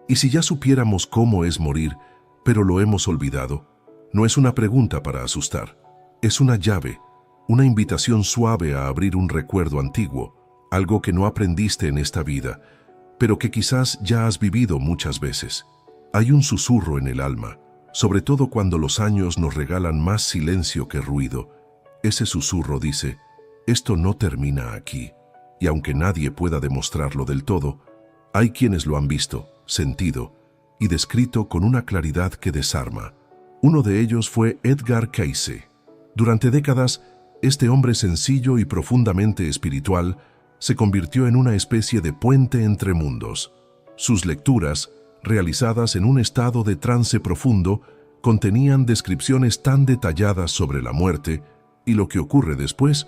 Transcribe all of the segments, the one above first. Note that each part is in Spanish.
¿Y si ya supiéramos cómo es morir, pero lo hemos olvidado? No es una pregunta para asustar, es una llave, una invitación suave a abrir un recuerdo antiguo, algo que no aprendiste en esta vida, pero que quizás ya has vivido muchas veces. Hay un susurro en el alma, sobre todo cuando los años nos regalan más silencio que ruido. Ese susurro dice, esto no termina aquí, y aunque nadie pueda demostrarlo del todo, hay quienes lo han visto, sentido y descrito con una claridad que desarma. Uno de ellos fue Edgar Cayce. Durante décadas, este hombre sencillo y profundamente espiritual se convirtió en una especie de puente entre mundos. Sus lecturas, realizadas en un estado de trance profundo, contenían descripciones tan detalladas sobre la muerte y lo que ocurre después,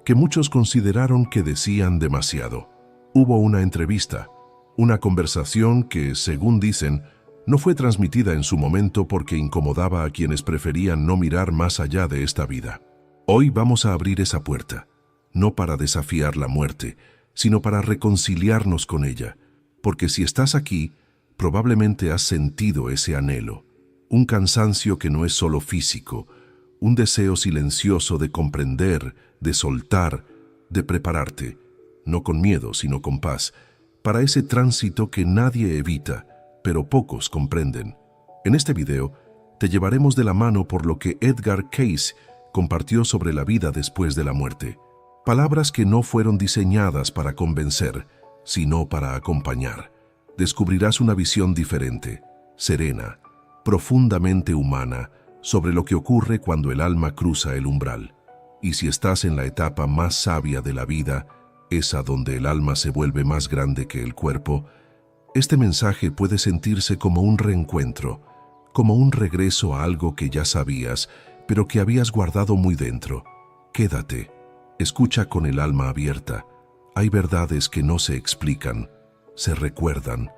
que muchos consideraron que decían demasiado. Hubo una entrevista, una conversación que, según dicen, no fue transmitida en su momento porque incomodaba a quienes preferían no mirar más allá de esta vida. Hoy vamos a abrir esa puerta, no para desafiar la muerte, sino para reconciliarnos con ella, porque si estás aquí, probablemente has sentido ese anhelo, un cansancio que no es solo físico, un deseo silencioso de comprender, de soltar, de prepararte, no con miedo, sino con paz, para ese tránsito que nadie evita, pero pocos comprenden. En este video, te llevaremos de la mano por lo que Edgar Cayce compartió sobre la vida después de la muerte. Palabras que no fueron diseñadas para convencer, sino para acompañar. Descubrirás una visión diferente, serena, profundamente humana, sobre lo que ocurre cuando el alma cruza el umbral. Y si estás en la etapa más sabia de la vida, esa donde el alma se vuelve más grande que el cuerpo, este mensaje puede sentirse como un reencuentro, como un regreso a algo que ya sabías, pero que habías guardado muy dentro. Quédate, escucha con el alma abierta. Hay verdades que no se explican, se recuerdan.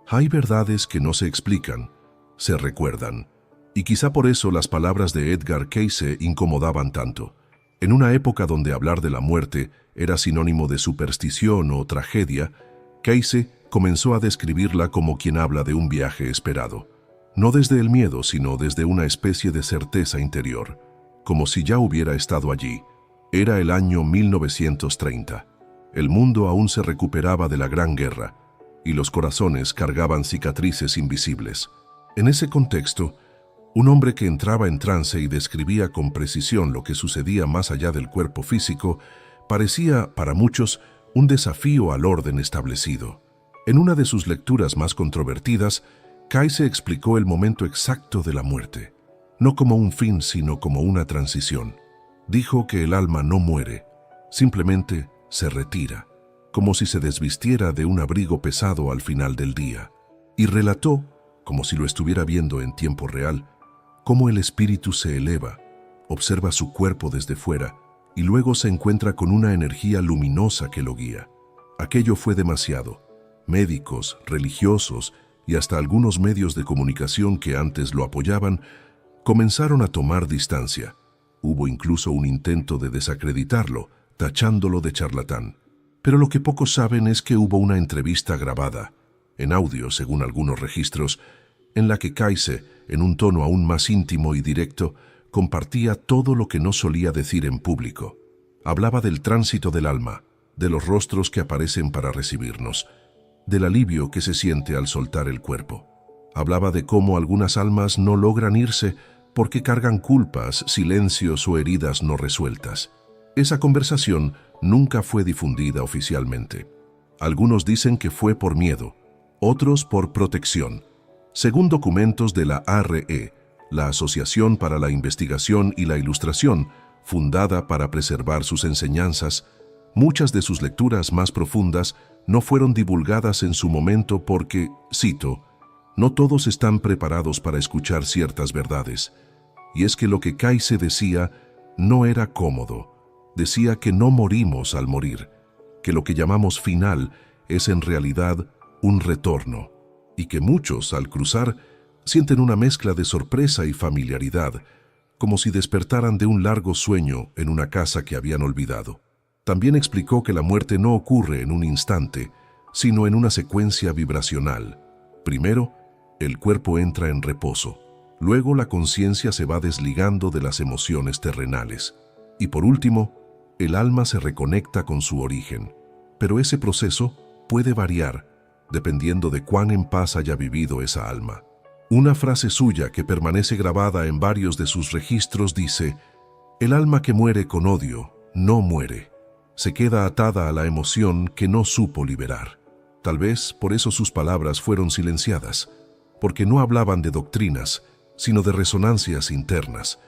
Hay verdades que no se explican, se recuerdan. Y quizá por eso las palabras de Edgar Cayce incomodaban tanto. En una época donde hablar de la muerte era sinónimo de superstición o tragedia, Cayce comenzó a describirla como quien habla de un viaje esperado. No desde el miedo, sino desde una especie de certeza interior, como si ya hubiera estado allí. Era el año 1930. El mundo aún se recuperaba de la Gran Guerra, y los corazones cargaban cicatrices invisibles. En ese contexto, un hombre que entraba en trance y describía con precisión lo que sucedía más allá del cuerpo físico, parecía, para muchos, un desafío al orden establecido. En una de sus lecturas más controvertidas, Cayce explicó el momento exacto de la muerte, no como un fin, sino como una transición. Dijo que el alma no muere, simplemente se retira, como si se desvistiera de un abrigo pesado al final del día, y relató, como si lo estuviera viendo en tiempo real, cómo el espíritu se eleva, observa su cuerpo desde fuera y luego se encuentra con una energía luminosa que lo guía. Aquello fue demasiado. Médicos, religiosos y hasta algunos medios de comunicación que antes lo apoyaban comenzaron a tomar distancia. Hubo incluso un intento de desacreditarlo, tachándolo de charlatán. Pero lo que pocos saben es que hubo una entrevista grabada, en audio según algunos registros, en la que Cayce, en un tono aún más íntimo y directo, compartía todo lo que no solía decir en público. Hablaba del tránsito del alma, de los rostros que aparecen para recibirnos, del alivio que se siente al soltar el cuerpo. Hablaba de cómo algunas almas no logran irse porque cargan culpas, silencios o heridas no resueltas. Esa conversación nunca fue difundida oficialmente. Algunos dicen que fue por miedo, otros por protección. Según documentos de la ARE, la Asociación para la Investigación y la Ilustración, fundada para preservar sus enseñanzas, muchas de sus lecturas más profundas no fueron divulgadas en su momento porque, cito, no todos están preparados para escuchar ciertas verdades. Y es que lo que Cayce decía no era cómodo. Decía que no morimos al morir, que lo que llamamos final es en realidad un retorno, y que muchos, al cruzar, sienten una mezcla de sorpresa y familiaridad, como si despertaran de un largo sueño en una casa que habían olvidado. También explicó que la muerte no ocurre en un instante, sino en una secuencia vibracional. Primero, el cuerpo entra en reposo. Luego la conciencia se va desligando de las emociones terrenales. Y por último, el alma se reconecta con su origen. Pero ese proceso puede variar, dependiendo de cuán en paz haya vivido esa alma. Una frase suya que permanece grabada en varios de sus registros dice: «El alma que muere con odio no muere. Se queda atada a la emoción que no supo liberar». Tal vez por eso sus palabras fueron silenciadas, porque no hablaban de doctrinas, sino de resonancias internas.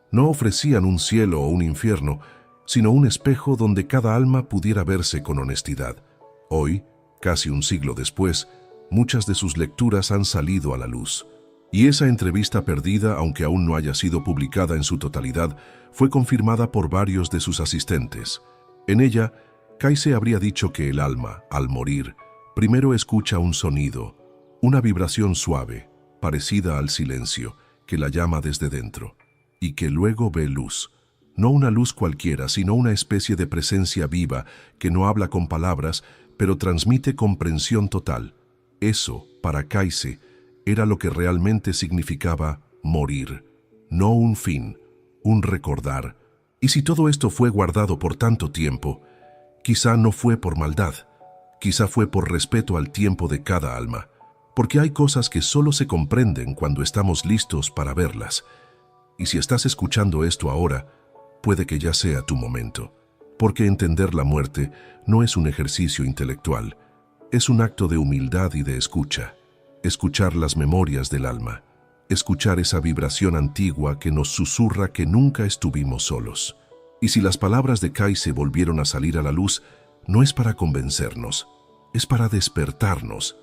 No ofrecían un cielo o un infierno, sino un espejo donde cada alma pudiera verse con honestidad. Hoy, casi un siglo después, muchas de sus lecturas han salido a la luz. Y esa entrevista perdida, aunque aún no haya sido publicada en su totalidad, fue confirmada por varios de sus asistentes. En ella, Cayce habría dicho que el alma, al morir, primero escucha un sonido, una vibración suave, parecida al silencio, que la llama desde dentro, y que luego ve luz. No una luz cualquiera, sino una especie de presencia viva que no habla con palabras, pero transmite comprensión total. Eso, para Cayce, era lo que realmente significaba morir, no un fin, un recordar. Y si todo esto fue guardado por tanto tiempo, quizá no fue por maldad, quizá fue por respeto al tiempo de cada alma, porque hay cosas que solo se comprenden cuando estamos listos para verlas. Y si estás escuchando esto ahora, puede que ya sea tu momento, porque entender la muerte no es un ejercicio intelectual, es un acto de humildad y de escucha. Escuchar las memorias del alma, escuchar esa vibración antigua que nos susurra que nunca estuvimos solos. Y si las palabras de Cayce volvieron a salir a la luz, no es para convencernos, es para despertarnos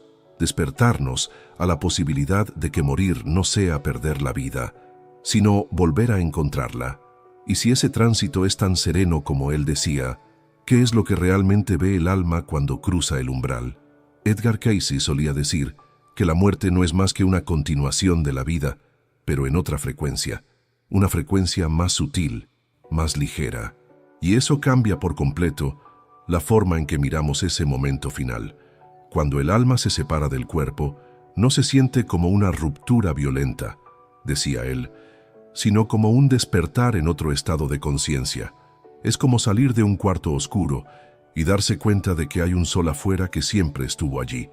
a la posibilidad de que morir no sea perder la vida, sino volver a encontrarla. Y si ese tránsito es tan sereno como él decía, ¿qué es lo que realmente ve el alma cuando cruza el umbral? Edgar Cayce solía decir que la muerte no es más que una continuación de la vida, pero en otra frecuencia, una frecuencia más sutil, más ligera. Y eso cambia por completo la forma en que miramos ese momento final. Cuando el alma se separa del cuerpo, no se siente como una ruptura violenta, decía él, sino como un despertar en otro estado de conciencia. Es como salir de un cuarto oscuro y darse cuenta de que hay un sol afuera que siempre estuvo allí,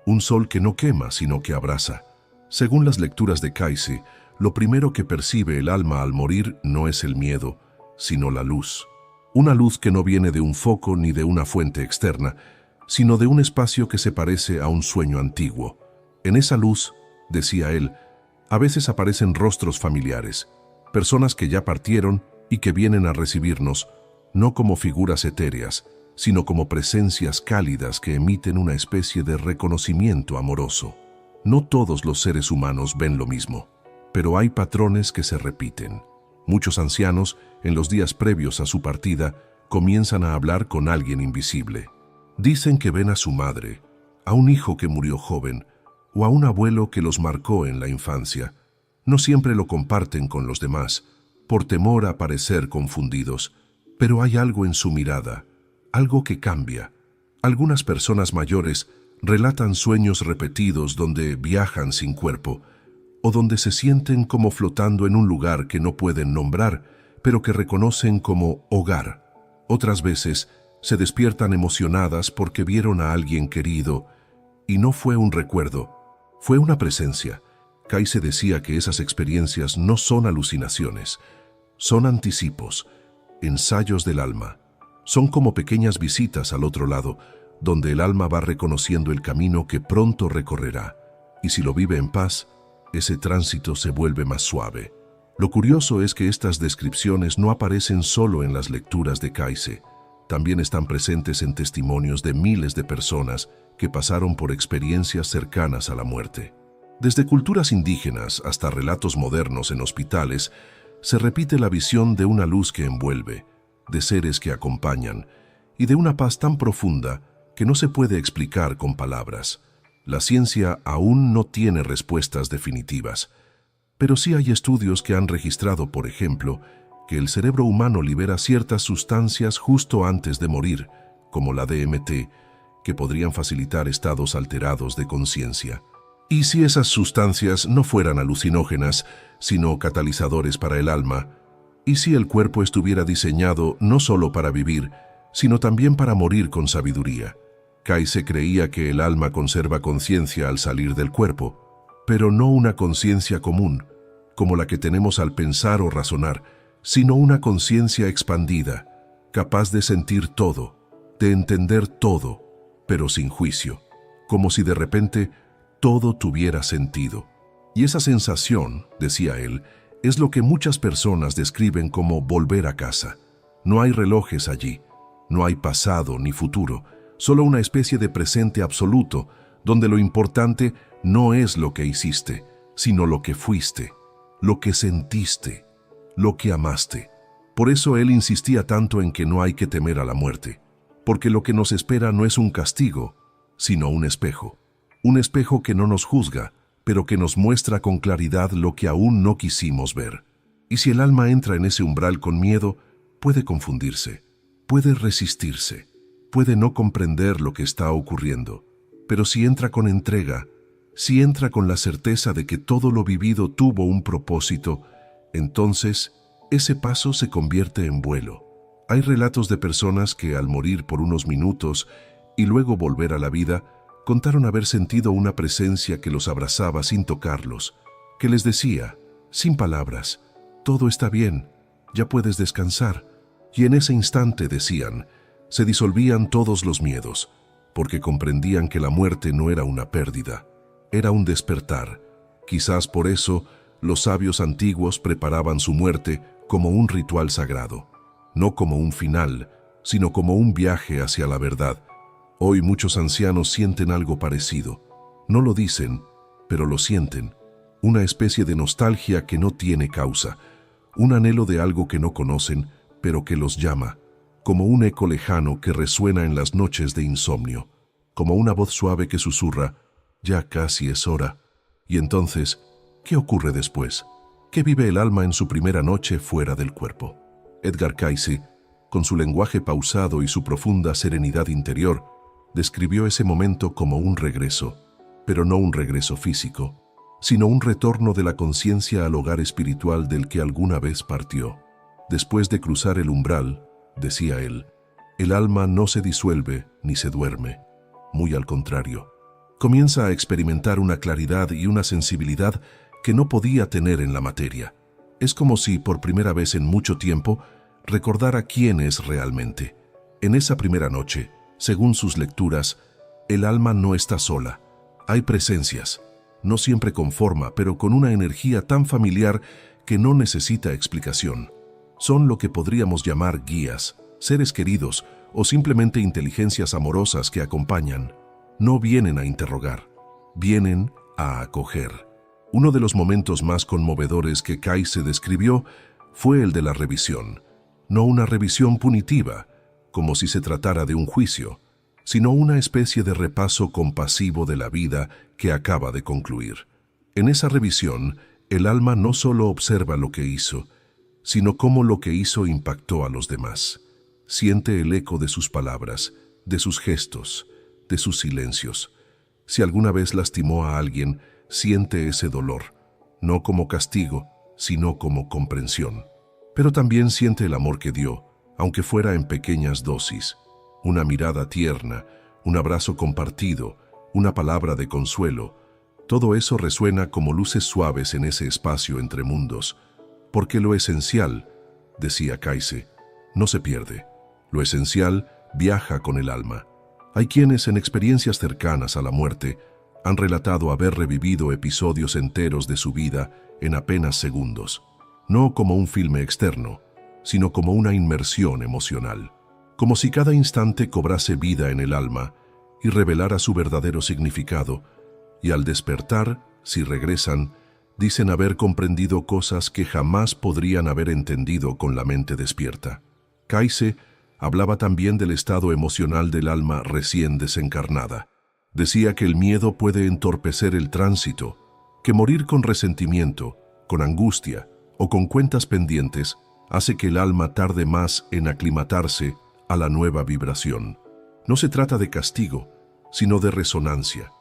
un sol que no quema, sino que abraza. Según las lecturas de Cayce, lo primero que percibe el alma al morir no es el miedo, sino la luz. Una luz que no viene de un foco ni de una fuente externa, sino de un espacio que se parece a un sueño antiguo. En esa luz, decía él, a veces aparecen rostros familiares, personas que ya partieron y que vienen a recibirnos, no como figuras etéreas, sino como presencias cálidas que emiten una especie de reconocimiento amoroso. No todos los seres humanos ven lo mismo, pero hay patrones que se repiten. Muchos ancianos, en los días previos a su partida, comienzan a hablar con alguien invisible. Dicen que ven a su madre, a un hijo que murió joven, o a un abuelo que los marcó en la infancia. No siempre lo comparten con los demás, por temor a parecer confundidos, pero hay algo en su mirada, algo que cambia. Algunas personas mayores relatan sueños repetidos donde viajan sin cuerpo, o donde se sienten como flotando en un lugar que no pueden nombrar, pero que reconocen como hogar. Otras veces se despiertan emocionadas porque vieron a alguien querido, y no fue un recuerdo, fue una presencia. Cayce decía que esas experiencias no son alucinaciones, son anticipos, ensayos del alma. Son como pequeñas visitas al otro lado, donde el alma va reconociendo el camino que pronto recorrerá. Y si lo vive en paz, ese tránsito se vuelve más suave. Lo curioso es que estas descripciones no aparecen solo en las lecturas de Cayce, también están presentes en testimonios de miles de personas que pasaron por experiencias cercanas a la muerte. Desde culturas indígenas hasta relatos modernos en hospitales, se repite la visión de una luz que envuelve, de seres que acompañan, y de una paz tan profunda que no se puede explicar con palabras. La ciencia aún no tiene respuestas definitivas, pero sí hay estudios que han registrado, por ejemplo, que el cerebro humano libera ciertas sustancias justo antes de morir, como la DMT, que podrían facilitar estados alterados de conciencia. ¿Y si esas sustancias no fueran alucinógenas, sino catalizadores para el alma? ¿Y si el cuerpo estuviera diseñado no solo para vivir, sino también para morir con sabiduría? Kaise creía que el alma conserva conciencia al salir del cuerpo, pero no una conciencia común, como la que tenemos al pensar o razonar, sino una conciencia expandida, capaz de sentir todo, de entender todo, pero sin juicio, como si de repente todo tuviera sentido. Y esa sensación, decía él, es lo que muchas personas describen como volver a casa. No hay relojes allí, no hay pasado ni futuro, solo una especie de presente absoluto, donde lo importante no es lo que hiciste, sino lo que fuiste, lo que sentiste, lo que amaste. Por eso él insistía tanto en que no hay que temer a la muerte, porque lo que nos espera no es un castigo, sino un espejo que no nos juzga, pero que nos muestra con claridad lo que aún no quisimos ver. Y si el alma entra en ese umbral con miedo, puede confundirse, puede resistirse, puede no comprender lo que está ocurriendo. Pero si entra con entrega, si entra con la certeza de que todo lo vivido tuvo un propósito, entonces ese paso se convierte en vuelo. Hay relatos de personas que al morir por unos minutos y luego volver a la vida, contaron haber sentido una presencia que los abrazaba sin tocarlos, que les decía, sin palabras, todo está bien, ya puedes descansar. Y en ese instante, decían, se disolvían todos los miedos, porque comprendían que la muerte no era una pérdida, era un despertar. Quizás por eso los sabios antiguos preparaban su muerte como un ritual sagrado, no como un final, sino como un viaje hacia la verdad. Hoy muchos ancianos sienten algo parecido. No lo dicen, pero lo sienten. Una especie de nostalgia que no tiene causa. Un anhelo de algo que no conocen, pero que los llama. Como un eco lejano que resuena en las noches de insomnio. Como una voz suave que susurra, ya casi es hora. Y entonces, ¿qué ocurre después? ¿Qué vive el alma en su primera noche fuera del cuerpo? Edgar Cayce, con su lenguaje pausado y su profunda serenidad interior, describió ese momento como un regreso, pero no un regreso físico, sino un retorno de la conciencia al hogar espiritual del que alguna vez partió. Después de cruzar el umbral, decía él, el alma no se disuelve ni se duerme. Muy al contrario, comienza a experimentar una claridad y una sensibilidad que no podía tener en la materia. Es como si, por primera vez en mucho tiempo, recordara quién es realmente. En esa primera noche, según sus lecturas, el alma no está sola. Hay presencias, no siempre con forma, pero con una energía tan familiar que no necesita explicación. Son lo que podríamos llamar guías, seres queridos o simplemente inteligencias amorosas que acompañan. No vienen a interrogar, vienen a acoger. Uno de los momentos más conmovedores que Cayce describió fue el de la revisión. No una revisión punitiva, como si se tratara de un juicio, sino una especie de repaso compasivo de la vida que acaba de concluir. En esa revisión, el alma no solo observa lo que hizo, sino cómo lo que hizo impactó a los demás. Siente el eco de sus palabras, de sus gestos, de sus silencios. Si alguna vez lastimó a alguien, siente ese dolor, no como castigo, sino como comprensión. Pero también siente el amor que dio, aunque fuera en pequeñas dosis, una mirada tierna, un abrazo compartido, una palabra de consuelo. Todo eso resuena como luces suaves en ese espacio entre mundos, porque lo esencial, decía Cayce, no se pierde. Lo esencial viaja con el alma. Hay quienes en experiencias cercanas a la muerte han relatado haber revivido episodios enteros de su vida en apenas segundos, no como un filme externo, sino como una inmersión emocional, como si cada instante cobrase vida en el alma y revelara su verdadero significado, y al despertar, si regresan, dicen haber comprendido cosas que jamás podrían haber entendido con la mente despierta. Cayce hablaba también del estado emocional del alma recién desencarnada. Decía que el miedo puede entorpecer el tránsito, que morir con resentimiento, con angustia o con cuentas pendientes hace que el alma tarde más en aclimatarse a la nueva vibración. No se trata de castigo, sino de resonancia,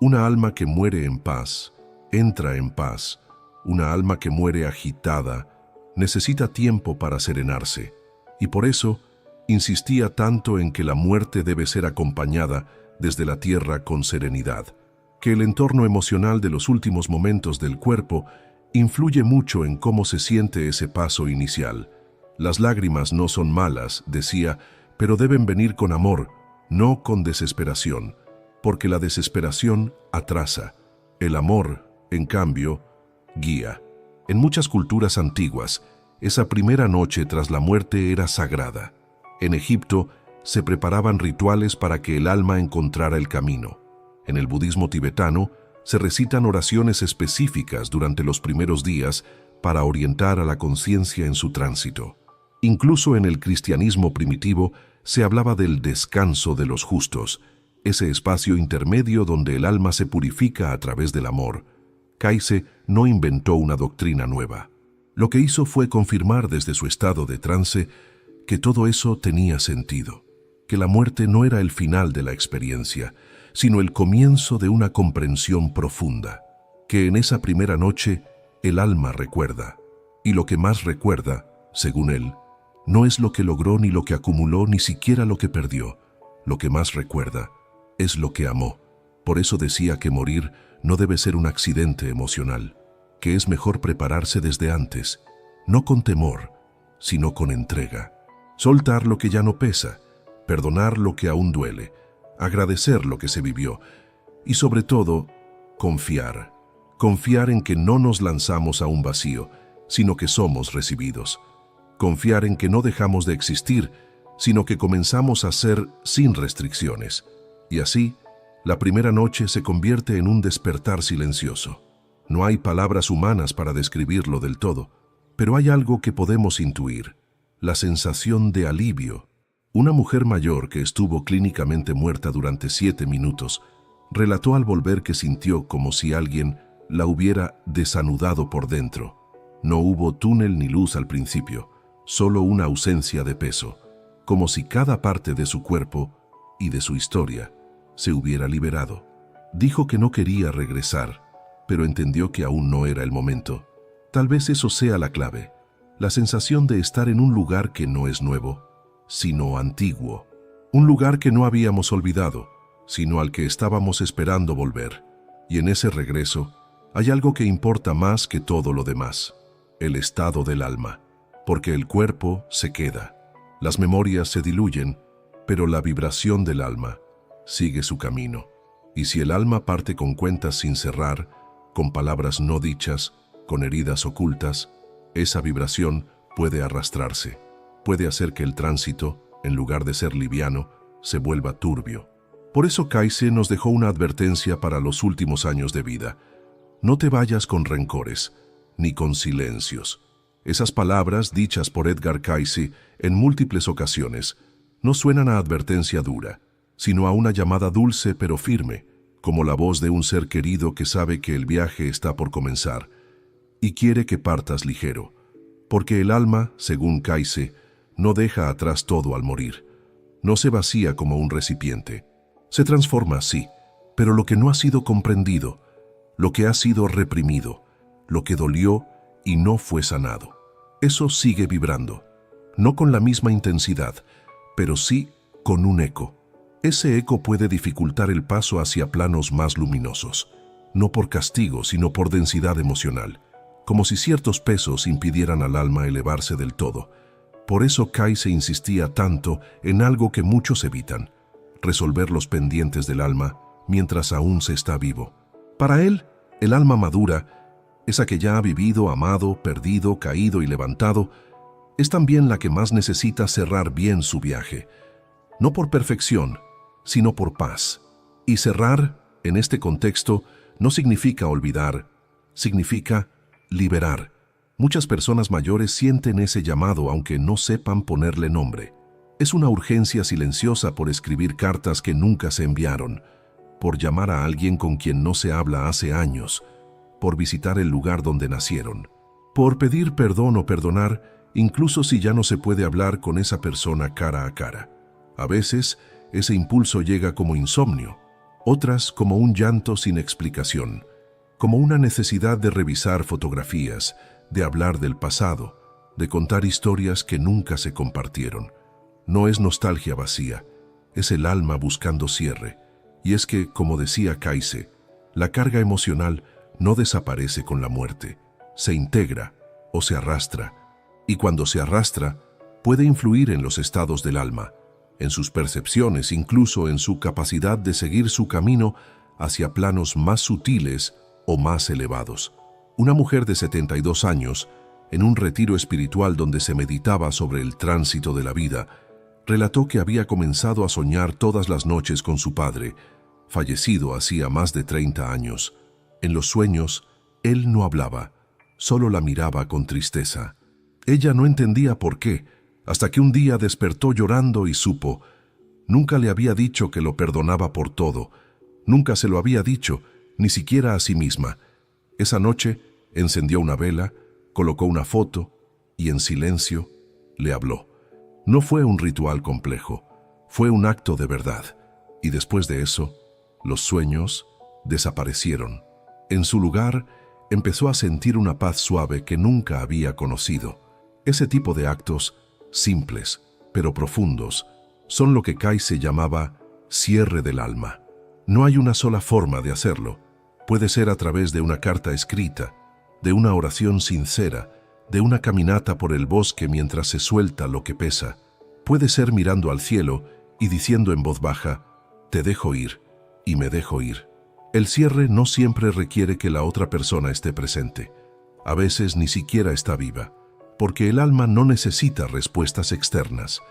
Una alma que muere en paz, entra en paz. Una alma que muere agitada necesita tiempo para serenarse, y por eso insistía tanto en que la muerte debe ser acompañada desde la tierra con serenidad, que el entorno emocional de los últimos momentos del cuerpo influye mucho en cómo se siente ese paso inicial. Las lágrimas no son malas, decía, pero deben venir con amor, no con desesperación, porque la desesperación atrasa. El amor, en cambio, guía. En muchas culturas antiguas, esa primera noche tras la muerte era sagrada. En Egipto se preparaban rituales para que el alma encontrara el camino. En el budismo tibetano se recitan oraciones específicas durante los primeros días para orientar a la conciencia en su tránsito. Incluso en el cristianismo primitivo se hablaba del descanso de los justos, ese espacio intermedio donde el alma se purifica a través del amor. Kayse no inventó una doctrina nueva. Lo que hizo fue confirmar desde su estado de trance que todo eso tenía sentido, que la muerte no era el final de la experiencia, sino el comienzo de una comprensión profunda, que en esa primera noche el alma recuerda, y lo que más recuerda, según él, no es lo que logró ni lo que acumuló, ni siquiera lo que perdió. Lo que más recuerda es lo que amó. Por eso decía que morir no debe ser un accidente emocional, que es mejor prepararse desde antes, no con temor, sino con entrega. Soltar lo que ya no pesa, perdonar lo que aún duele, agradecer lo que se vivió y sobre todo, confiar. Confiar en que no nos lanzamos a un vacío, sino que somos recibidos. Confiar en que no dejamos de existir, sino que comenzamos a ser sin restricciones. Y así, la primera noche se convierte en un despertar silencioso. No hay palabras humanas para describirlo del todo, pero hay algo que podemos intuir: la sensación de alivio. Una mujer mayor que estuvo clínicamente muerta durante 7 minutos relató al volver que sintió como si alguien la hubiera desanudado por dentro. No hubo túnel ni luz al principio, solo una ausencia de peso, como si cada parte de su cuerpo y de su historia se hubiera liberado. Dijo que no quería regresar, pero entendió que aún no era el momento. Tal vez eso sea la clave, la sensación de estar en un lugar que no es nuevo, sino antiguo. Un lugar que no habíamos olvidado, sino al que estábamos esperando volver. Y en ese regreso hay algo que importa más que todo lo demás: el estado del alma. Porque el cuerpo se queda, las memorias se diluyen, pero la vibración del alma sigue su camino. Y si el alma parte con cuentas sin cerrar, con palabras no dichas, con heridas ocultas, esa vibración puede arrastrarse, puede hacer que el tránsito, en lugar de ser liviano, se vuelva turbio. Por eso Kayse nos dejó una advertencia para los últimos años de vida: no te vayas con rencores, ni con silencios. Esas palabras, dichas por Edgar Cayce en múltiples ocasiones, no suenan a advertencia dura, sino a una llamada dulce pero firme, como la voz de un ser querido que sabe que el viaje está por comenzar y quiere que partas ligero, porque el alma, según Cayce, no deja atrás todo al morir. No se vacía como un recipiente. Se transforma, sí, pero lo que no ha sido comprendido, lo que ha sido reprimido, lo que dolió y no fue sanado, eso sigue vibrando, no con la misma intensidad, pero sí con un eco. Ese eco puede dificultar el paso hacia planos más luminosos, no por castigo, sino por densidad emocional, como si ciertos pesos impidieran al alma elevarse del todo. Por eso Cayce insistía tanto en algo que muchos evitan: resolver los pendientes del alma mientras aún se está vivo. Para él, el alma madura, esa que ya ha vivido, amado, perdido, caído y levantado, es también la que más necesita cerrar bien su viaje, no por perfección, sino por paz. Y cerrar, en este contexto, no significa olvidar, significa liberar. Muchas personas mayores sienten ese llamado aunque no sepan ponerle nombre. Es una urgencia silenciosa por escribir cartas que nunca se enviaron, por llamar a alguien con quien no se habla hace años, por visitar el lugar donde nacieron, por pedir perdón o perdonar, incluso si ya no se puede hablar con esa persona cara a cara. A veces, ese impulso llega como insomnio, otras como un llanto sin explicación, como una necesidad de revisar fotografías, de hablar del pasado, de contar historias que nunca se compartieron. No es nostalgia vacía, es el alma buscando cierre. Y es que, como decía Kayse, la carga emocional no desaparece con la muerte, se integra o se arrastra, y cuando se arrastra, puede influir en los estados del alma, en sus percepciones, incluso en su capacidad de seguir su camino hacia planos más sutiles o más elevados. Una mujer de 72 años, en un retiro espiritual donde se meditaba sobre el tránsito de la vida, relató que había comenzado a soñar todas las noches con su padre, fallecido hacía más de 30 años. En los sueños, él no hablaba, solo la miraba con tristeza. Ella no entendía por qué, hasta que un día despertó llorando y supo. Nunca le había dicho que lo perdonaba por todo. Nunca se lo había dicho, ni siquiera a sí misma. Esa noche encendió una vela, colocó una foto y en silencio le habló. No fue un ritual complejo, fue un acto de verdad. Y después de eso, los sueños desaparecieron. En su lugar, empezó a sentir una paz suave que nunca había conocido. Ese tipo de actos, simples pero profundos, son lo que Kayse llamaba cierre del alma. No hay una sola forma de hacerlo. Puede ser a través de una carta escrita, de una oración sincera, de una caminata por el bosque mientras se suelta lo que pesa. Puede ser mirando al cielo y diciendo en voz baja, te dejo ir y me dejo ir. El cierre no siempre requiere que la otra persona esté presente. A veces ni siquiera está viva, porque el alma no necesita respuestas externas.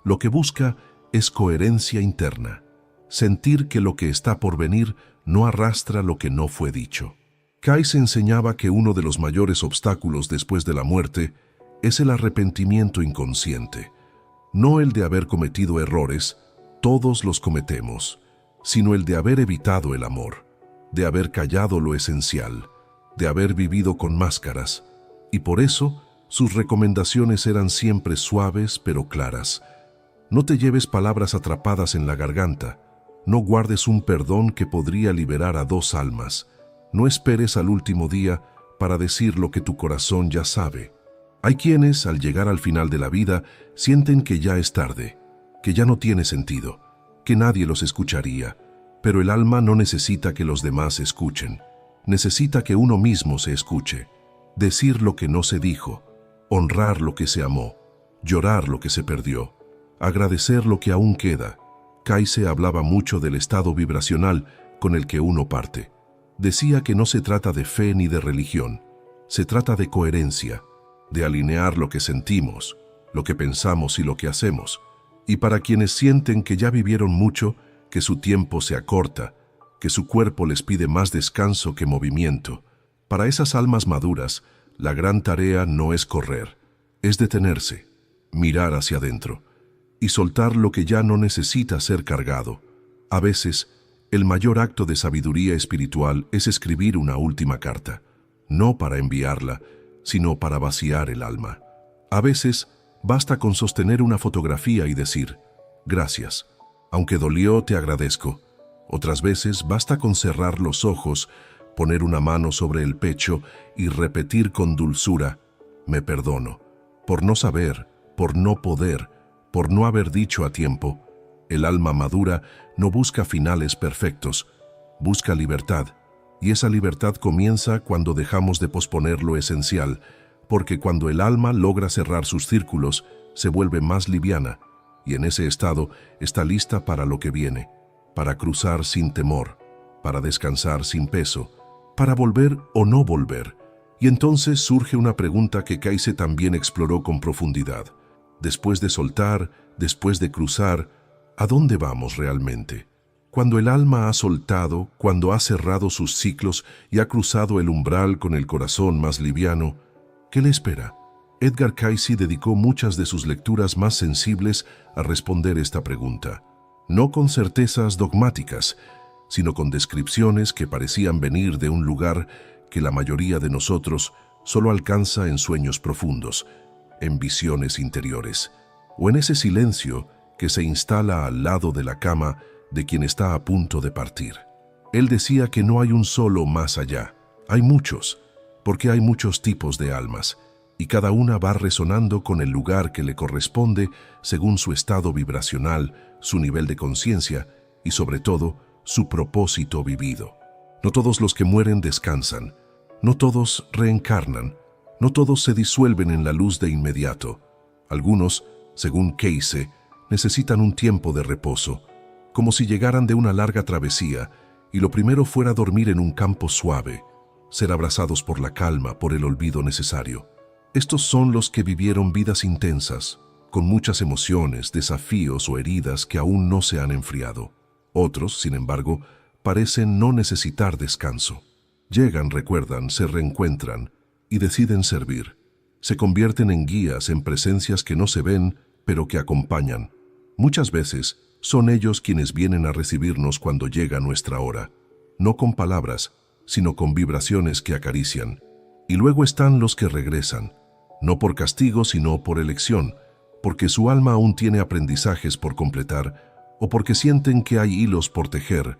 Lo que busca es coherencia interna, sentir que lo que está por venir no arrastra lo que no fue dicho. Kayse enseñaba que uno de los mayores obstáculos después de la muerte es el arrepentimiento inconsciente. No el de haber cometido errores, todos los cometemos, sino el de haber evitado el amor, de haber callado lo esencial, de haber vivido con máscaras, y por eso sus recomendaciones eran siempre suaves pero claras. No te lleves palabras atrapadas en la garganta, no guardes un perdón que podría liberar a dos almas, no esperes al último día para decir lo que tu corazón ya sabe. Hay quienes, al llegar al final de la vida, sienten que ya es tarde, que ya no tiene sentido, que nadie los escucharía, pero el alma no necesita que los demás escuchen, necesita que uno mismo se escuche, decir lo que no se dijo, honrar lo que se amó, llorar lo que se perdió, agradecer lo que aún queda. Kayse hablaba mucho del estado vibracional con el que uno parte. Decía que no se trata de fe ni de religión, se trata de coherencia, de alinear lo que sentimos, lo que pensamos y lo que hacemos. Y para quienes sienten que ya vivieron mucho, que su tiempo se acorta, que su cuerpo les pide más descanso que movimiento, para esas almas maduras, la gran tarea no es correr, es detenerse, mirar hacia adentro y soltar lo que ya no necesita ser cargado. A veces, el mayor acto de sabiduría espiritual es escribir una última carta, no para enviarla, sino para vaciar el alma. A veces, basta con sostener una fotografía y decir, gracias, aunque dolió, te agradezco. Otras veces, basta con cerrar los ojos, poner una mano sobre el pecho y repetir con dulzura, me perdono, por no saber, por no poder, por no haber dicho a tiempo. El alma madura no busca finales perfectos, busca libertad, y esa libertad comienza cuando dejamos de posponer lo esencial, porque cuando el alma logra cerrar sus círculos, se vuelve más liviana, y en ese estado está lista para lo que viene, para cruzar sin temor, para descansar sin peso, para volver o no volver. Y entonces surge una pregunta que Kayse también exploró con profundidad. Después de soltar, después de cruzar, ¿a dónde vamos realmente? Cuando el alma ha soltado, cuando ha cerrado sus ciclos y ha cruzado el umbral con el corazón más liviano, ¿qué le espera? Edgar Cayce dedicó muchas de sus lecturas más sensibles a responder esta pregunta, no con certezas dogmáticas, sino con descripciones que parecían venir de un lugar que la mayoría de nosotros solo alcanza en sueños profundos, en visiones interiores, o en ese silencio que se instala al lado de la cama de quien está a punto de partir. Él decía que no hay un solo más allá, hay muchos, porque hay muchos tipos de almas, y cada una va resonando con el lugar que le corresponde según su estado vibracional, su nivel de conciencia y, sobre todo, su propósito vivido. No todos los que mueren descansan, no todos reencarnan, no todos se disuelven en la luz de inmediato. Algunos, según Cayce, necesitan un tiempo de reposo, como si llegaran de una larga travesía y lo primero fuera dormir en un campo suave, ser abrazados por la calma, por el olvido necesario. Estos son los que vivieron vidas intensas, con muchas emociones, desafíos o heridas que aún no se han enfriado. Otros, sin embargo, parecen no necesitar descanso. Llegan, recuerdan, se reencuentran y deciden servir. Se convierten en guías, en presencias que no se ven, pero que acompañan. Muchas veces son ellos quienes vienen a recibirnos cuando llega nuestra hora, no con palabras, sino con vibraciones que acarician. Y luego están los que regresan, no por castigo, sino por elección, porque su alma aún tiene aprendizajes por completar, o porque sienten que hay hilos por tejer,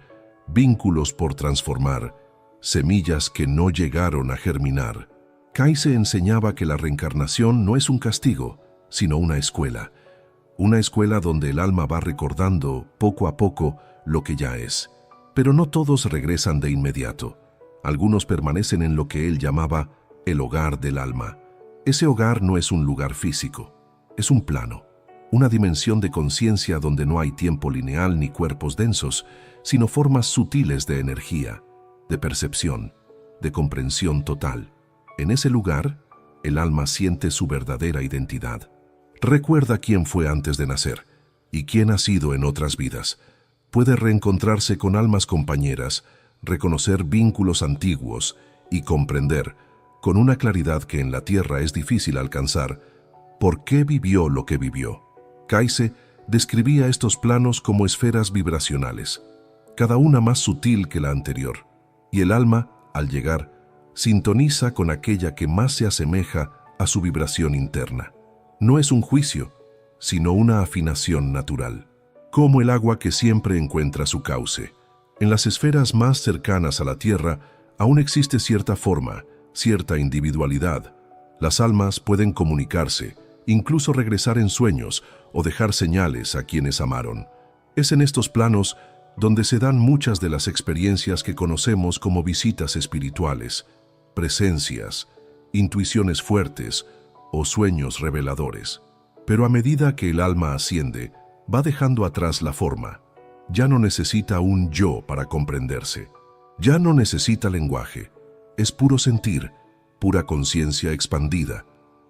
vínculos por transformar, semillas que no llegaron a germinar. Cayce enseñaba que la reencarnación no es un castigo, sino una escuela donde el alma va recordando poco a poco lo que ya es. Pero no todos regresan de inmediato. Algunos permanecen en lo que él llamaba el hogar del alma. Ese hogar no es un lugar físico, es un plano, una dimensión de conciencia donde no hay tiempo lineal ni cuerpos densos, sino formas sutiles de energía, de percepción, de comprensión total. En ese lugar, el alma siente su verdadera identidad. Recuerda quién fue antes de nacer y quién ha sido en otras vidas. Puede reencontrarse con almas compañeras, reconocer vínculos antiguos y comprender, con una claridad que en la Tierra es difícil alcanzar, por qué vivió lo que vivió. Cayce describía estos planos como esferas vibracionales, cada una más sutil que la anterior, y el alma, al llegar, sintoniza con aquella que más se asemeja a su vibración interna. No es un juicio, sino una afinación natural. Como el agua que siempre encuentra su cauce. En las esferas más cercanas a la Tierra aún existe cierta forma, cierta individualidad. Las almas pueden comunicarse, incluso regresar en sueños o dejar señales a quienes amaron. Es en estos planos donde se dan muchas de las experiencias que conocemos como visitas espirituales, presencias, intuiciones fuertes o sueños reveladores. Pero a medida que el alma asciende, va dejando atrás la forma. Ya no necesita un yo para comprenderse. Ya no necesita lenguaje. Es puro sentir, pura conciencia expandida,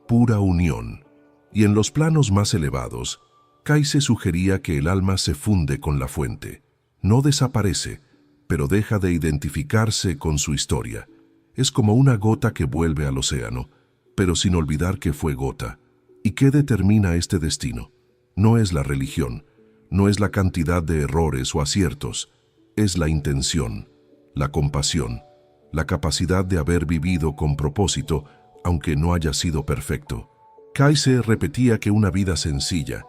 pura unión. Y en los planos más elevados, Cayce sugería que el alma se funde con la fuente. No desaparece, pero deja de identificarse con su historia. Es como una gota que vuelve al océano, pero sin olvidar que fue gota. ¿Y qué determina este destino? No es la religión, no es la cantidad de errores o aciertos, es la intención, la compasión, la capacidad de haber vivido con propósito, aunque no haya sido perfecto. Cayce repetía que una vida sencilla,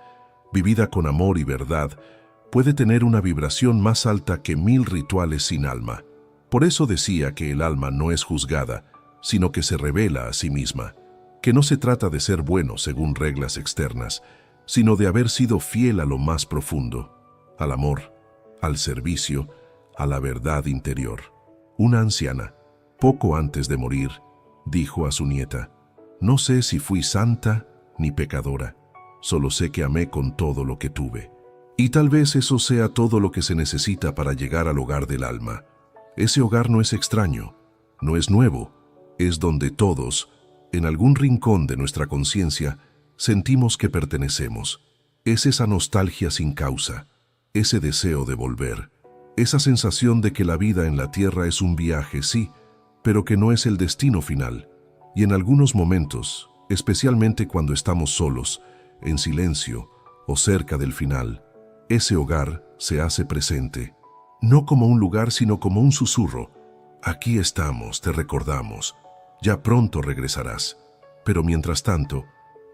vivida con amor y verdad, puede tener una vibración más alta que 1000 rituales sin alma. Por eso decía que el alma no es juzgada, sino que se revela a sí misma, que no se trata de ser bueno según reglas externas, sino de haber sido fiel a lo más profundo, al amor, al servicio, a la verdad interior. Una anciana, poco antes de morir, dijo a su nieta: «No sé si fui santa ni pecadora, solo sé que amé con todo lo que tuve». Y tal vez eso sea todo lo que se necesita para llegar al hogar del alma. Ese hogar no es extraño, no es nuevo, es donde todos, en algún rincón de nuestra conciencia, sentimos que pertenecemos. Es esa nostalgia sin causa, ese deseo de volver, esa sensación de que la vida en la tierra es un viaje, sí, pero que no es el destino final. Y en algunos momentos, especialmente cuando estamos solos, en silencio o cerca del final, ese hogar se hace presente, no como un lugar sino como un susurro. Aquí estamos, te recordamos, ya pronto regresarás. Pero mientras tanto,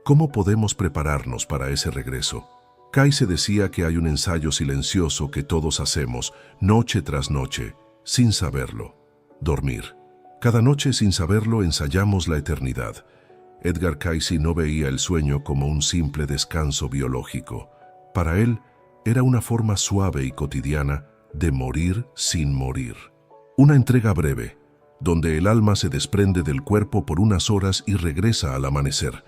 ¿cómo podemos prepararnos para ese regreso? Cayce decía que hay un ensayo silencioso que todos hacemos, noche tras noche, sin saberlo. Dormir. Cada noche sin saberlo ensayamos la eternidad. Edgar Cayce no veía el sueño como un simple descanso biológico. Para él, era una forma suave y cotidiana de morir sin morir. Una entrega breve, donde el alma se desprende del cuerpo por unas horas y regresa al amanecer.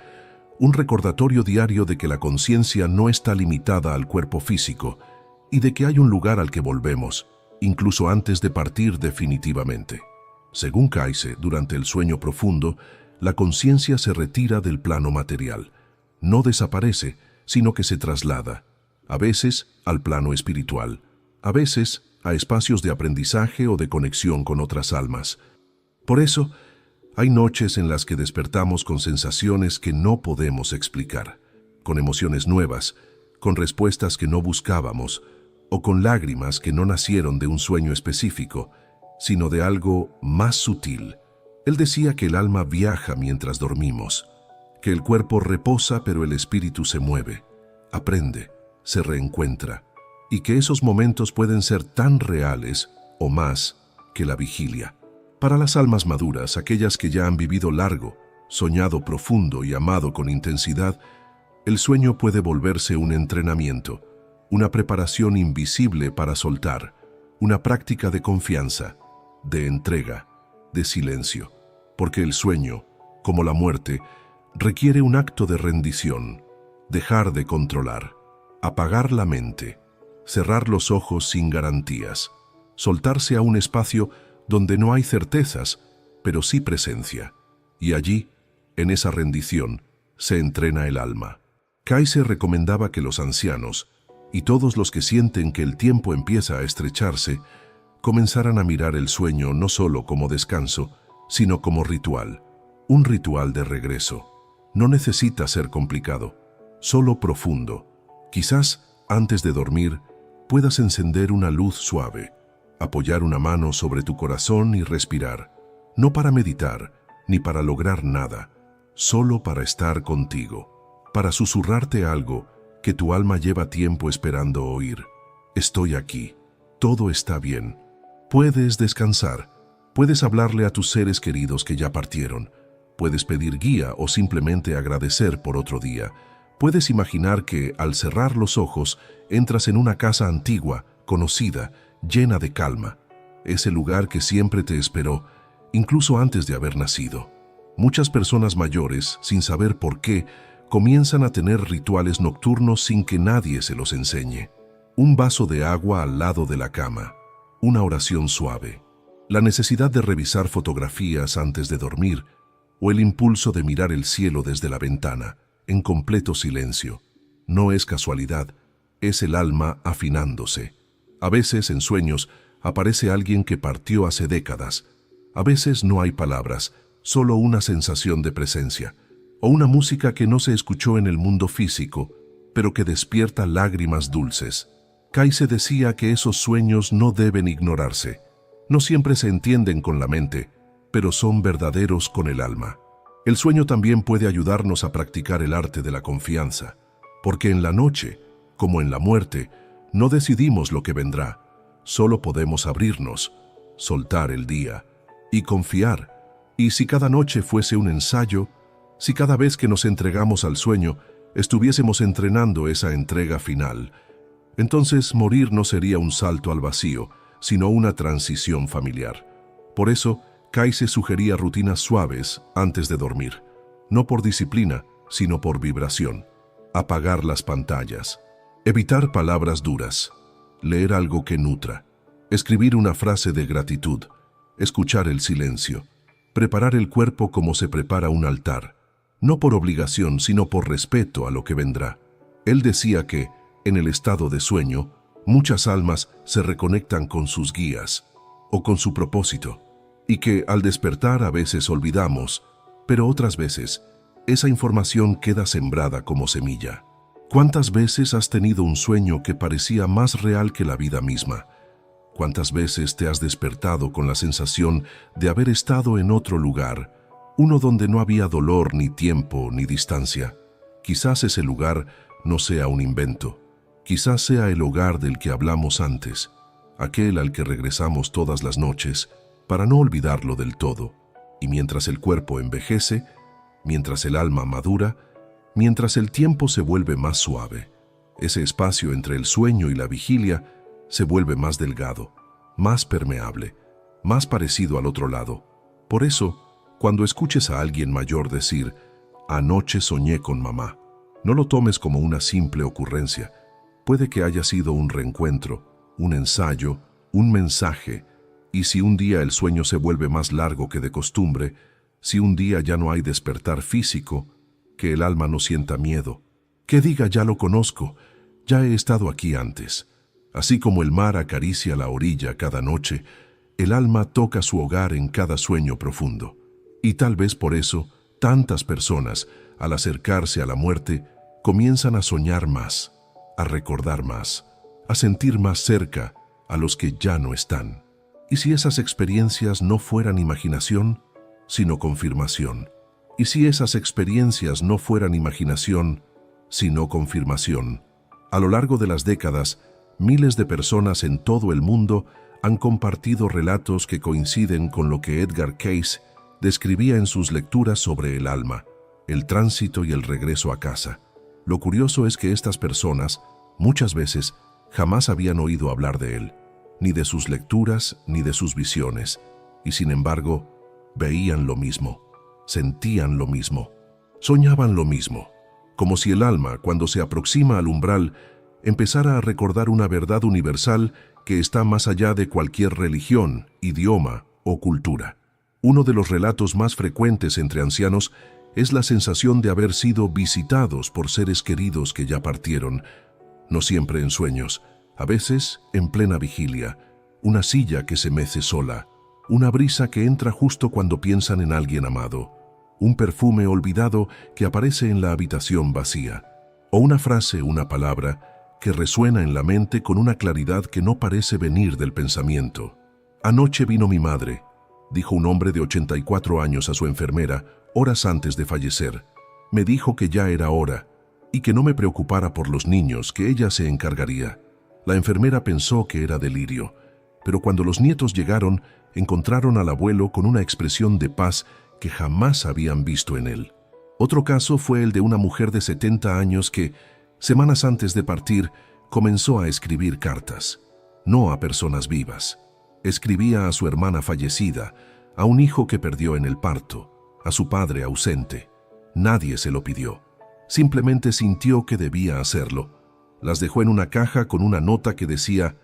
Un recordatorio diario de que la conciencia no está limitada al cuerpo físico y de que hay un lugar al que volvemos, incluso antes de partir definitivamente. Según Cayce, durante el sueño profundo, la conciencia se retira del plano material. No desaparece, sino que se traslada, a veces al plano espiritual, a veces a espacios de aprendizaje o de conexión con otras almas. Por eso, hay noches en las que despertamos con sensaciones que no podemos explicar, con emociones nuevas, con respuestas que no buscábamos, o con lágrimas que no nacieron de un sueño específico, sino de algo más sutil. Él decía que el alma viaja mientras dormimos, que el cuerpo reposa pero el espíritu se mueve, aprende, se reencuentra, y que esos momentos pueden ser tan reales o más que la vigilia. Para las almas maduras, aquellas que ya han vivido largo, soñado profundo y amado con intensidad, el sueño puede volverse un entrenamiento, una preparación invisible para soltar, una práctica de confianza, de entrega, de silencio, porque el sueño, como la muerte, requiere un acto de rendición, dejar de controlar, apagar la mente, cerrar los ojos sin garantías, soltarse a un espacio donde no hay certezas, pero sí presencia, y allí, en esa rendición, se entrena el alma. Cayce recomendaba que los ancianos, y todos los que sienten que el tiempo empieza a estrecharse, comenzaran a mirar el sueño no solo como descanso, sino como ritual, un ritual de regreso. No necesita ser complicado, solo profundo. Quizás, antes de dormir, puedas encender una luz suave, apoyar una mano sobre tu corazón y respirar, no para meditar, ni para lograr nada, solo para estar contigo, para susurrarte algo que tu alma lleva tiempo esperando oír. Estoy aquí, todo está bien. Puedes descansar, puedes hablarle a tus seres queridos que ya partieron, puedes pedir guía o simplemente agradecer por otro día. Puedes imaginar que, al cerrar los ojos, entras en una casa antigua, conocida, llena de calma, ese lugar que siempre te esperó, incluso antes de haber nacido. Muchas personas mayores, sin saber por qué, comienzan a tener rituales nocturnos sin que nadie se los enseñe. Un vaso de agua al lado de la cama, una oración suave, la necesidad de revisar fotografías antes de dormir o el impulso de mirar el cielo desde la ventana, en completo silencio. No es casualidad, es el alma afinándose. A veces, en sueños, aparece alguien que partió hace décadas. A veces no hay palabras, solo una sensación de presencia, o una música que no se escuchó en el mundo físico, pero que despierta lágrimas dulces. Cayce decía que esos sueños no deben ignorarse. No siempre se entienden con la mente, pero son verdaderos con el alma. El sueño también puede ayudarnos a practicar el arte de la confianza, porque en la noche, como en la muerte, no decidimos lo que vendrá, solo podemos abrirnos, soltar el día y confiar. Y si cada noche fuese un ensayo, si cada vez que nos entregamos al sueño estuviésemos entrenando esa entrega final, entonces morir no sería un salto al vacío, sino una transición familiar. Por eso, Cayce sugería rutinas suaves antes de dormir, no por disciplina, sino por vibración. Apagar las pantallas, evitar palabras duras, leer algo que nutra, escribir una frase de gratitud, escuchar el silencio, preparar el cuerpo como se prepara un altar, no por obligación, sino por respeto a lo que vendrá. Él decía que, en el estado de sueño, muchas almas se reconectan con sus guías o con su propósito, y que al despertar a veces olvidamos, pero otras veces esa información queda sembrada como semilla. ¿Cuántas veces has tenido un sueño que parecía más real que la vida misma? ¿Cuántas veces te has despertado con la sensación de haber estado en otro lugar, uno donde no había dolor, ni tiempo, ni distancia? Quizás ese lugar no sea un invento, quizás sea el hogar del que hablamos antes, aquel al que regresamos todas las noches para no olvidarlo del todo. Y mientras el cuerpo envejece, mientras el alma madura, mientras el tiempo se vuelve más suave, ese espacio entre el sueño y la vigilia se vuelve más delgado, más permeable, más parecido al otro lado. Por eso, cuando escuches a alguien mayor decir, anoche soñé con mamá, no lo tomes como una simple ocurrencia. Puede que haya sido un reencuentro, un ensayo, un mensaje, y si un día el sueño se vuelve más largo que de costumbre, si un día ya no hay despertar físico, que el alma no sienta miedo, que diga ya lo conozco, ya he estado aquí antes. Así como el mar acaricia la orilla cada noche, el alma toca su hogar en cada sueño profundo. Y tal vez por eso, tantas personas, al acercarse a la muerte, comienzan a soñar más, a recordar más, a sentir más cerca a los que ya no están. ¿Y si esas experiencias no fueran imaginación, sino confirmación? ¿Y si esas experiencias no fueran imaginación, sino confirmación? A lo largo de las décadas, miles de personas en todo el mundo han compartido relatos que coinciden con lo que Edgar Cayce describía en sus lecturas sobre el alma, el tránsito y el regreso a casa. Lo curioso es que estas personas, muchas veces, jamás habían oído hablar de él, ni de sus lecturas, ni de sus visiones, y sin embargo, veían lo mismo, sentían lo mismo, soñaban lo mismo, como si el alma, cuando se aproxima al umbral, empezara a recordar una verdad universal que está más allá de cualquier religión, idioma o cultura. Uno de los relatos más frecuentes entre ancianos es la sensación de haber sido visitados por seres queridos que ya partieron, no siempre en sueños, a veces en plena vigilia, una silla que se mece sola, una brisa que entra justo cuando piensan en alguien amado, un perfume olvidado que aparece en la habitación vacía, o una frase, una palabra, que resuena en la mente con una claridad que no parece venir del pensamiento. Anoche vino mi madre, dijo un hombre de 84 años a su enfermera, horas antes de fallecer. Me dijo que ya era hora, y que no me preocupara por los niños, que ella se encargaría. La enfermera pensó que era delirio, pero cuando los nietos llegaron, encontraron al abuelo con una expresión de paz que jamás habían visto en él. Otro caso fue el de una mujer de 70 años que, semanas antes de partir, comenzó a escribir cartas, no a personas vivas. Escribía a su hermana fallecida, a un hijo que perdió en el parto, a su padre ausente. Nadie se lo pidió. Simplemente sintió que debía hacerlo. Las dejó en una caja con una nota que decía,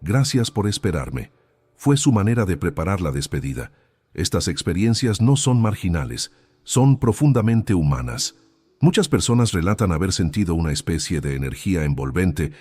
«Gracias por esperarme». Fue su manera de preparar la despedida. Estas experiencias no son marginales, son profundamente humanas. Muchas personas relatan haber sentido una especie de energía envolvente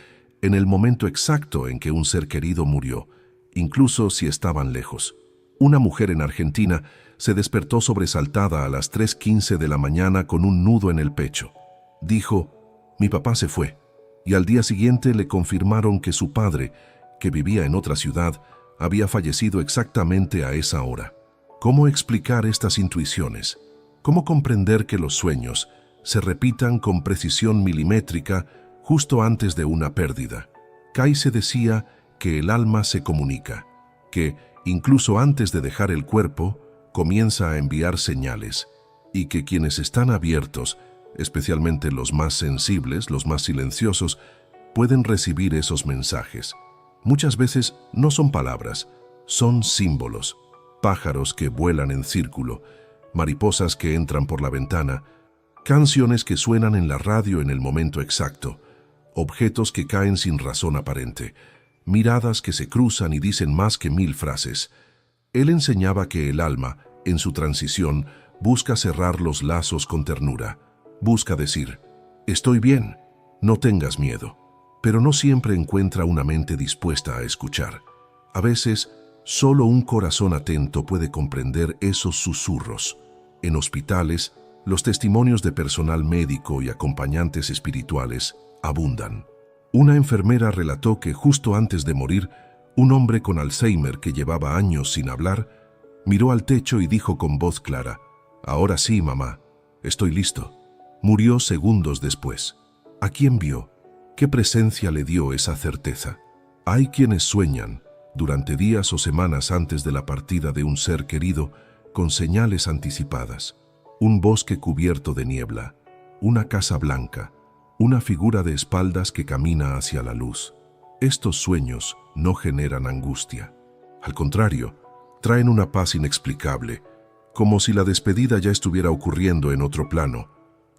en el momento exacto en que un ser querido murió, incluso si estaban lejos. Una mujer en Argentina se despertó sobresaltada a las 3:15 de la mañana con un nudo en el pecho. Dijo, «Mi papá se fue», y al día siguiente le confirmaron que su padre, que vivía en otra ciudad, había fallecido exactamente a esa hora. ¿Cómo explicar estas intuiciones? ¿Cómo comprender que los sueños se repitan con precisión milimétrica justo antes de una pérdida? Cayce decía que el alma se comunica, que, incluso antes de dejar el cuerpo, comienza a enviar señales, y que quienes están abiertos, especialmente los más sensibles, los más silenciosos, pueden recibir esos mensajes. Muchas veces no son palabras, son símbolos, pájaros que vuelan en círculo, mariposas que entran por la ventana, canciones que suenan en la radio en el momento exacto, objetos que caen sin razón aparente, miradas que se cruzan y dicen más que 1000 frases. Él enseñaba que el alma, en su transición, busca cerrar los lazos con ternura. Busca decir, estoy bien, no tengas miedo, pero no siempre encuentra una mente dispuesta a escuchar. A veces, solo un corazón atento puede comprender esos susurros. En hospitales, los testimonios de personal médico y acompañantes espirituales abundan. Una enfermera relató que justo antes de morir, un hombre con Alzheimer que llevaba años sin hablar, miró al techo y dijo con voz clara, «Ahora sí, mamá, estoy listo». Murió segundos después. ¿A quién vio? ¿Qué presencia le dio esa certeza? Hay quienes sueñan, durante días o semanas antes de la partida de un ser querido, con señales anticipadas. Un bosque cubierto de niebla, una casa blanca, una figura de espaldas que camina hacia la luz. Estos sueños no generan angustia. Al contrario, traen una paz inexplicable, como si la despedida ya estuviera ocurriendo en otro plano.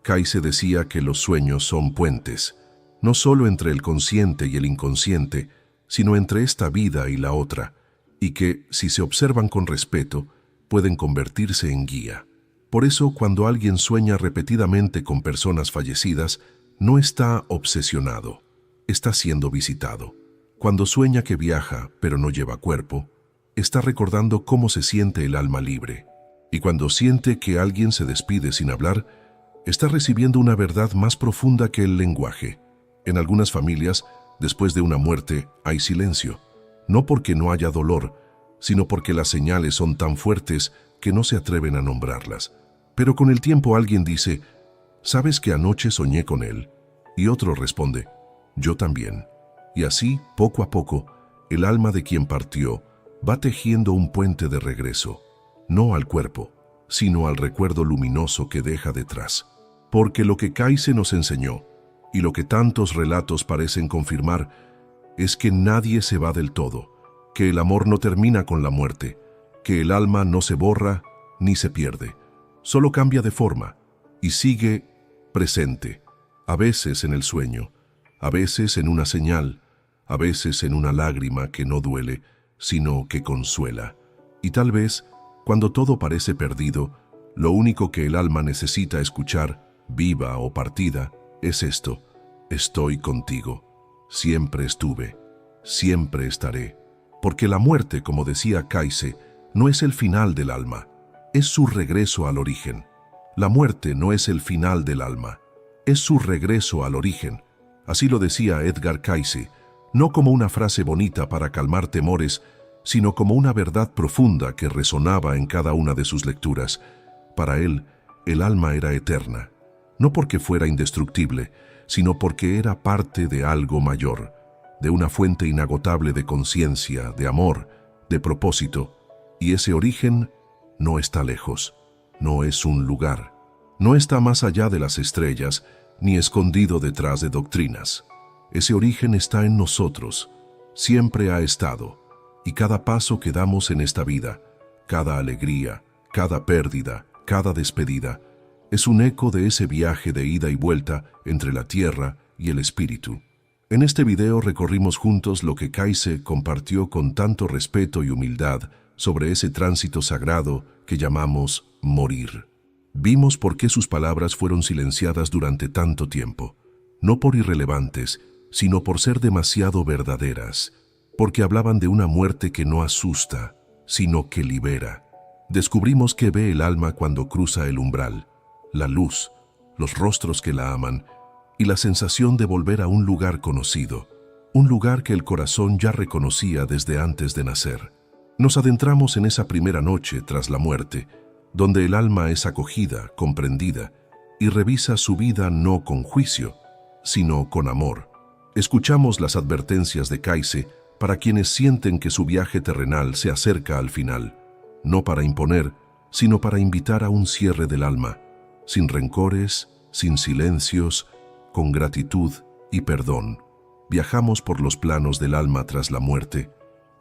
Kayse decía que los sueños son puentes, no solo entre el consciente y el inconsciente, sino entre esta vida y la otra, y que, si se observan con respeto, pueden convertirse en guía. Por eso, cuando alguien sueña repetidamente con personas fallecidas, no está obsesionado, está siendo visitado. Cuando sueña que viaja, pero no lleva cuerpo, está recordando cómo se siente el alma libre. Y cuando siente que alguien se despide sin hablar, está recibiendo una verdad más profunda que el lenguaje. En algunas familias, después de una muerte, hay silencio, no porque no haya dolor, sino porque las señales son tan fuertes que no se atreven a nombrarlas. Pero con el tiempo alguien dice, ¿sabes que anoche soñé con él? Y otro responde, yo también. Y así, poco a poco, el alma de quien partió va tejiendo un puente de regreso, no al cuerpo, sino al recuerdo luminoso que deja detrás. Porque lo que Kayse nos enseñó, y lo que tantos relatos parecen confirmar, es que nadie se va del todo, que el amor no termina con la muerte, que el alma no se borra ni se pierde, solo cambia de forma y sigue presente, a veces en el sueño, a veces en una señal, a veces en una lágrima que no duele, sino que consuela. Y tal vez, cuando todo parece perdido, lo único que el alma necesita escuchar, viva o partida, es esto: estoy contigo, siempre estuve, siempre estaré. Porque la muerte, como decía Kayse, no es el final del alma, es su regreso al origen. La muerte no es el final del alma, es su regreso al origen. Así lo decía Edgar Kayse, no como una frase bonita para calmar temores, sino como una verdad profunda que resonaba en cada una de sus lecturas. Para él, el alma era eterna, no porque fuera indestructible, sino porque era parte de algo mayor, de una fuente inagotable de conciencia, de amor, de propósito. Y ese origen no está lejos, no es un lugar, no está más allá de las estrellas, ni escondido detrás de doctrinas. Ese origen está en nosotros, siempre ha estado, y cada paso que damos en esta vida, cada alegría, cada pérdida, cada despedida, es un eco de ese viaje de ida y vuelta entre la tierra y el espíritu. En este video recorrimos juntos lo que Kayse compartió con tanto respeto y humildad sobre ese tránsito sagrado que llamamos morir. Vimos por qué sus palabras fueron silenciadas durante tanto tiempo, no por irrelevantes, sino por ser demasiado verdaderas, porque hablaban de una muerte que no asusta, sino que libera. Descubrimos qué ve el alma cuando cruza el umbral, la luz, los rostros que la aman y la sensación de volver a un lugar conocido, un lugar que el corazón ya reconocía desde antes de nacer. Nos adentramos en esa primera noche tras la muerte, donde el alma es acogida, comprendida y revisa su vida no con juicio, sino con amor. Escuchamos las advertencias de Kayse para quienes sienten que su viaje terrenal se acerca al final, no para imponer, sino para invitar a un cierre del alma, sin rencores, sin silencios, con gratitud y perdón. Viajamos por los planos del alma tras la muerte,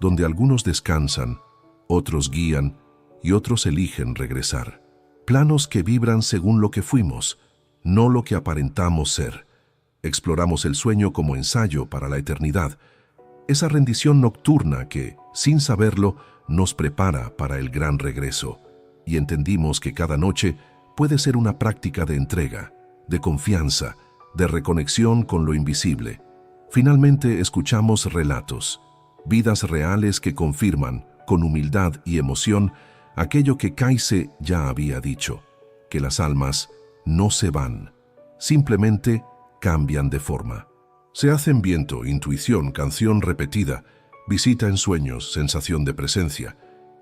donde algunos descansan, otros guían y otros eligen regresar. Planos que vibran según lo que fuimos, no lo que aparentamos ser. Exploramos el sueño como ensayo para la eternidad, esa rendición nocturna que, sin saberlo, nos prepara para el gran regreso. Y entendimos que cada noche puede ser una práctica de entrega, de confianza, de reconexión con lo invisible. Finalmente escuchamos relatos, vidas reales que confirman, con humildad y emoción, aquello que Kayse ya había dicho, que las almas no se van, simplemente cambian de forma. Se hacen viento, intuición, canción repetida, visita en sueños, sensación de presencia,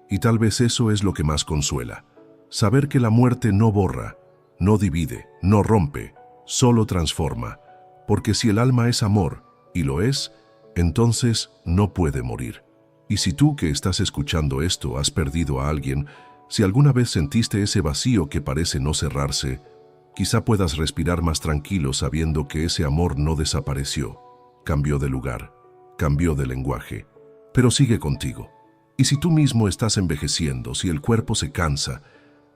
y tal vez eso es lo que más consuela. Saber que la muerte no borra, no divide, no rompe, solo transforma, porque si el alma es amor, y lo es, entonces no puede morir. Y si tú que estás escuchando esto has perdido a alguien, si alguna vez sentiste ese vacío que parece no cerrarse, quizá puedas respirar más tranquilo sabiendo que ese amor no desapareció, cambió de lugar, cambió de lenguaje, pero sigue contigo. Y si tú mismo estás envejeciendo, si el cuerpo se cansa,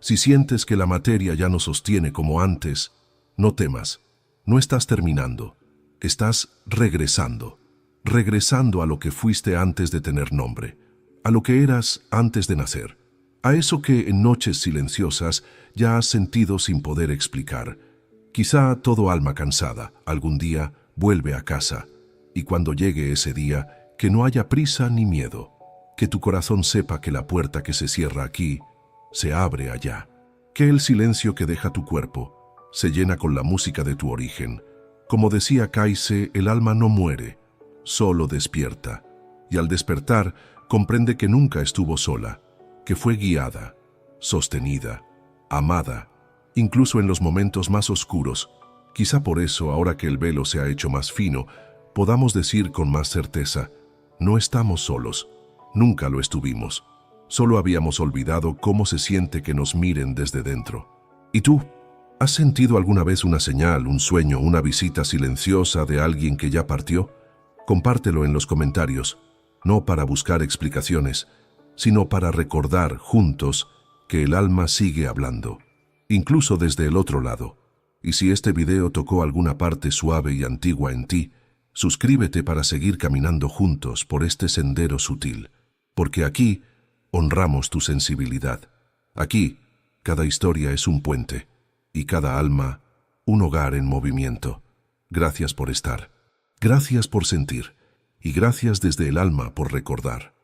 si sientes que la materia ya no sostiene como antes, no temas, no estás terminando, estás regresando, regresando a lo que fuiste antes de tener nombre, a lo que eras antes de nacer, a eso que en noches silenciosas ya has sentido sin poder explicar. Quizá todo alma cansada algún día vuelve a casa, y cuando llegue ese día, que no haya prisa ni miedo, que tu corazón sepa que la puerta que se cierra aquí, se abre allá, que el silencio que deja tu cuerpo se llena con la música de tu origen. Como decía Kaise, el alma no muere, solo despierta, y al despertar comprende que nunca estuvo sola, que fue guiada, sostenida, amada, incluso en los momentos más oscuros. Quizá por eso, ahora que el velo se ha hecho más fino, podamos decir con más certeza, no estamos solos, nunca lo estuvimos, solo habíamos olvidado cómo se siente que nos miren desde dentro. ¿Y tú? ¿Has sentido alguna vez una señal, un sueño, una visita silenciosa de alguien que ya partió? Compártelo en los comentarios, no para buscar explicaciones, sino para recordar juntos que el alma sigue hablando, incluso desde el otro lado. Y si este video tocó alguna parte suave y antigua en ti, suscríbete para seguir caminando juntos por este sendero sutil, porque aquí honramos tu sensibilidad. Aquí, cada historia es un puente, y cada alma, un hogar en movimiento. Gracias por estar, gracias por sentir, y gracias desde el alma por recordar.